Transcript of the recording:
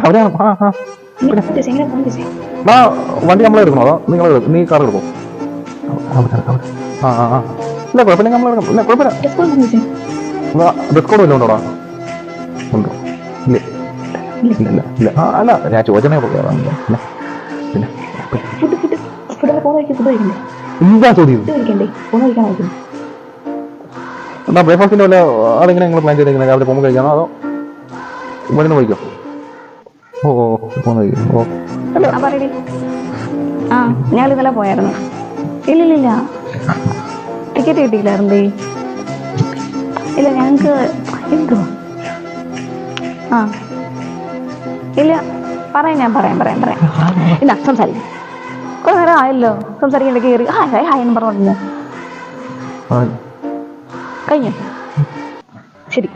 അവരാണ്. വണ്ടി നമ്മളെ എടുക്കണോ അതോ നീ കാർ എടുക്കോ? ഇല്ല കുഴപ്പമില്ല, നമ്മൾ എടുക്കാം. ഇല്ല കുഴപ്പമില്ല. ഡ്രസ് കോഡ് വല്ലതും ഉണ്ടോടാ? ഉണ്ടോ? ഇല്ല ഇല്ല ഇല്ല. അല്ല ഞാൻ ചോദിച്ചേ എന്താ ചോദ്യം? എന്നാ ബ്രേക്ക്ഫാസ്റ്റിന്റെ വല്ല അതെങ്ങനെ നിങ്ങൾ പ്ലാൻ ചെയ്തേക്കുന്നത്? രാവിലെ പോകുമ്പോൾ കഴിക്കാനോ അതോ ഇവിടുന്ന് പോയിക്കോ? ഓ പോകുന്ന കഴിക്കും. ഓ ഞങ്ങൾ ഇന്നലെ പോയായിരുന്നു. ഇല്ലില്ല ടിക്കറ്റ് കിട്ടിയില്ലായിരുന്നേ. ഇല്ല ഞങ്ങക്ക് എന്തോ ഇല്ല ഞാൻ പറയാം ഇല്ല സംസാരിക്കും. കുറെ നേരം ആയല്ലോ സംസാരിക്കേണ്ട. കയറി ഹായെന്ന് പറഞ്ഞു കഴിഞ്ഞു. ശരി.